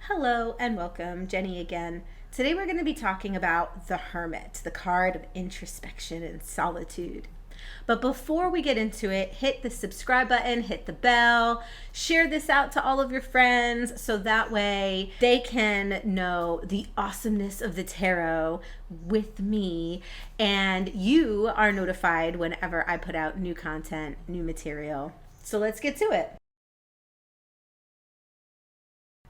Hello and welcome, Jenny again. Today we're going to be talking about the Hermit, the card of introspection and solitude. But before we get into it, hit the subscribe button, hit the bell, share this out to all of your friends so that way they can know the awesomeness of the tarot with me and you are notified whenever I put out new content, new material. So let's get to it.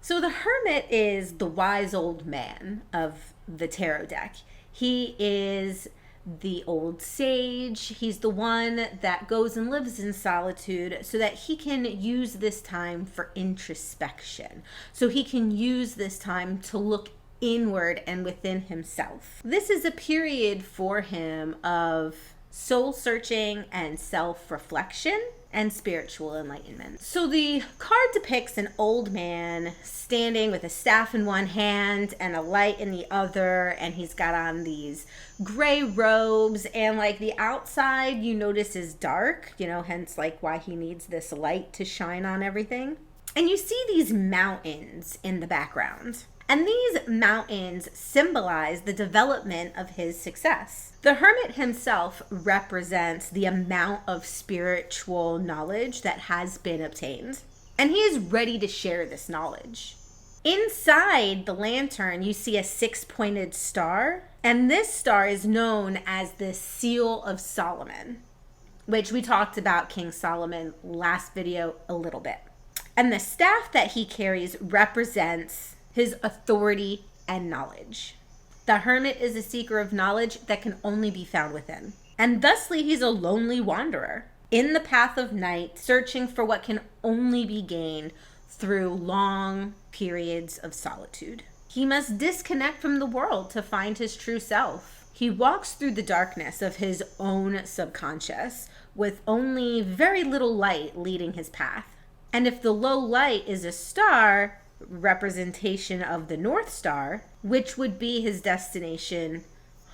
So the Hermit is the wise old man of the tarot deck. He is the old sage. He's the one that goes and lives in solitude so that he can use this time for introspection. So he can use this time to look inward and within himself. This is a period for him of soul searching and self-reflection and spiritual enlightenment. So the card depicts an old man standing with a staff in one hand and a light in the other, and he's got on these gray robes, and like the outside you notice is dark, hence like why he needs this light to shine on everything. And you see these mountains in the background. And these mountains symbolize the development of his success. The Hermit himself represents the amount of spiritual knowledge that has been obtained, and he is ready to share this knowledge. Inside the lantern, you see a six-pointed star, and this star is known as the Seal of Solomon, which we talked about King Solomon last video a little bit. And the staff that he carries represents his authority and knowledge. The Hermit is a seeker of knowledge that can only be found within. And thusly, he's a lonely wanderer in the path of night, searching for what can only be gained through long periods of solitude. He must disconnect from the world to find his true self. He walks through the darkness of his own subconscious with only very little light leading his path. And if the low light is a star, representation of the North Star, which would be his destination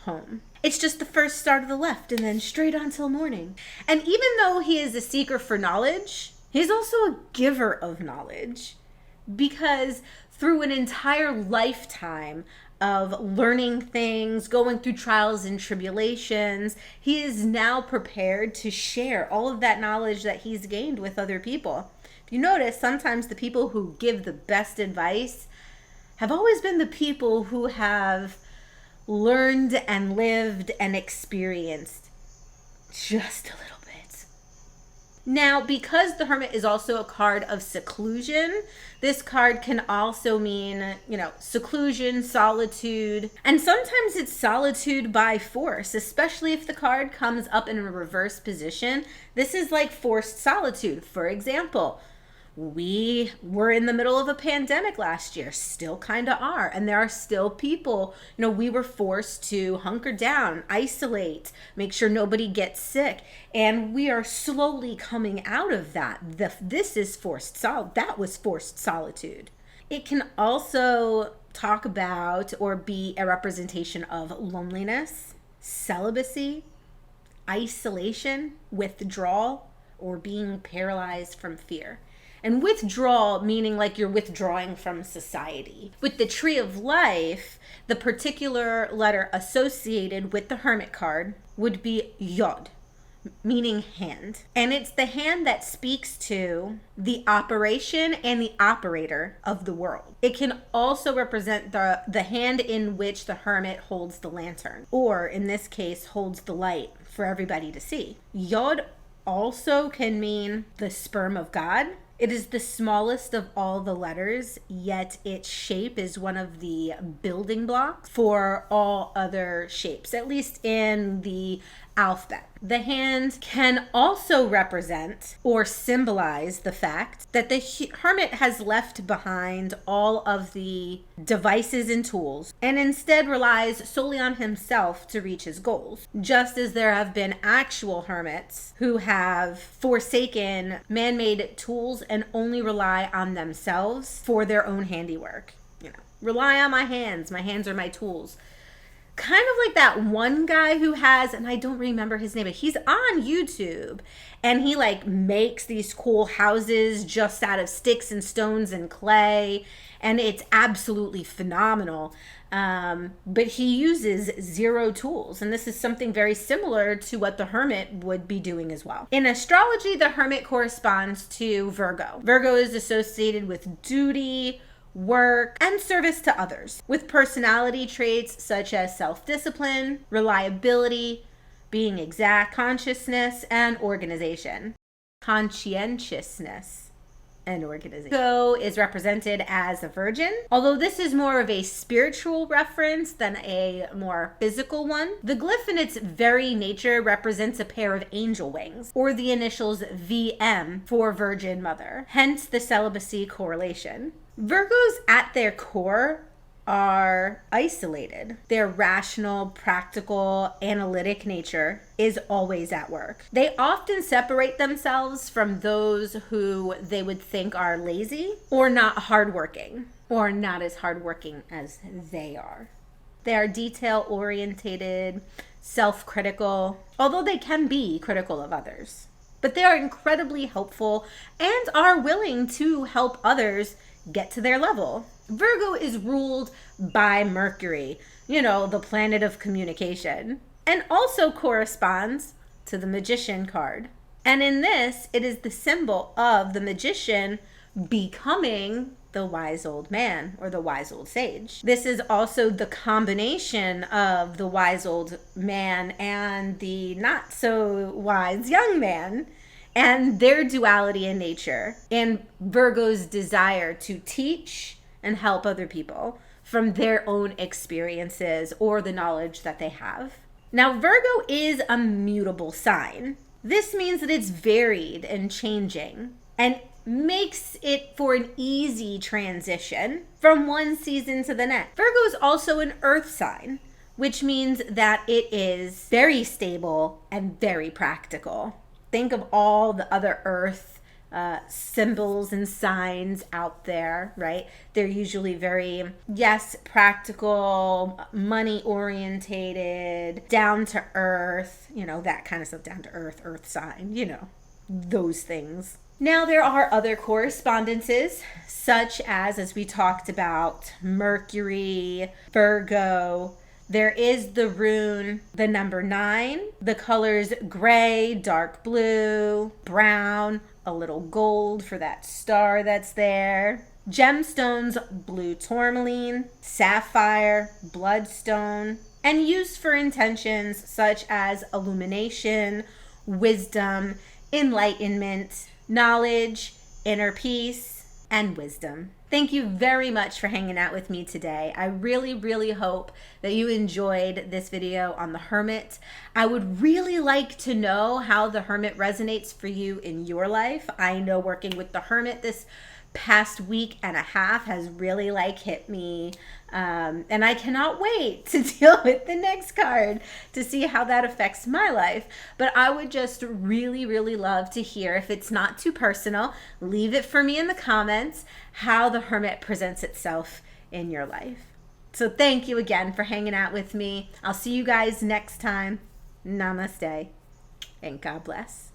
home. It's just the first star to the left and then straight on till morning. And even though he is a seeker for knowledge, he's also a giver of knowledge, because through an entire lifetime of learning things, going through trials and tribulations, he is now prepared to share all of that knowledge that he's gained with other people. If you notice, sometimes the people who give the best advice have always been the people who have learned and lived and experienced just a little bit. Now, because the Hermit is also a card of seclusion, this card can also mean, seclusion, solitude, and sometimes it's solitude by force, especially if the card comes up in a reverse position. This is like forced solitude. For example, we were in the middle of a pandemic last year, still kind of are. And there are still people, we were forced to hunker down, isolate, make sure nobody gets sick. And we are slowly coming out of that. This is that was forced solitude. It can also talk about or be a representation of loneliness, celibacy, isolation, withdrawal, or being paralyzed from fear. And withdrawal meaning like you're withdrawing from society. With the Tree of Life, the particular letter associated with the Hermit card would be Yod, meaning hand. And it's the hand that speaks to the operation and the operator of the world. It can also represent the hand in which the Hermit holds the lantern, or in this case, holds the light for everybody to see. Yod also can mean the sperm of God. It is the smallest of all the letters, yet its shape is one of the building blocks for all other shapes, at least in the alphabet. The hand can also represent or symbolize the fact that the Hermit has left behind all of the devices and tools and instead relies solely on himself to reach his goals. Just as there have been actual hermits who have forsaken man-made tools and only rely on themselves for their own handiwork. Rely on my hands are my tools. Kind of like that one guy who has, and I don't remember his name, but he's on YouTube and he makes these cool houses just out of sticks and stones and clay. and it's absolutely phenomenal. But he uses 0 tools, and this is something very similar to what the Hermit would be doing as well. In astrology, the Hermit corresponds to Virgo. Virgo is associated with duty, work, and service to others, with personality traits such as self-discipline, reliability, being exact, consciousness, and organization. Conscientiousness and organization. Virgo is represented as a virgin. Although this is more of a spiritual reference than a more physical one, the glyph in its very nature represents a pair of angel wings, or the initials VM for Virgin Mother, hence the celibacy correlation. Virgos at their core are isolated. Their rational, practical, analytic nature is always at work. They often separate themselves from those who they would think are lazy or not hardworking, or not as hardworking as they are. They are detail-orientated, self-critical, although they can be critical of others. But they are incredibly helpful and are willing to help others get to their level. Virgo is ruled by Mercury, the planet of communication, and also corresponds to the Magician card. And in this, it is the symbol of the magician becoming the wise old man or the wise old sage. This is also the combination of the wise old man and the not so wise young man, and their duality in nature, and Virgo's desire to teach and help other people from their own experiences or the knowledge that they have. Now, Virgo is a mutable sign. This means that it's varied and changing and makes it for an easy transition from one season to the next. Virgo is also an earth sign, which means that it is very stable and very practical. Think of all the other earth symbols and signs out there, right? They're usually very, practical, money orientated, down to earth, that kind of stuff, down to earth sign, those things. Now, there are other correspondences, such as we talked about, Mercury, Virgo. There is the rune, the number 9, the colors gray, dark blue, brown, a little gold for that star that's there. Gemstones, blue tourmaline, sapphire, bloodstone, and used for intentions such as illumination, wisdom, enlightenment, knowledge, inner peace, and wisdom. Thank you very much for hanging out with me today. I really, really hope that you enjoyed this video on the Hermit. I would really like to know how the Hermit resonates for you in your life. I know working with the Hermit this past week and a half has really hit me, and I cannot wait to deal with the next card to see how that affects my life. But I would just really, really love to hear, if it's not too personal, leave it for me in the comments, how the Hermit presents itself in your life. So thank you again for hanging out with me. I'll see you guys next time. Namaste and God bless.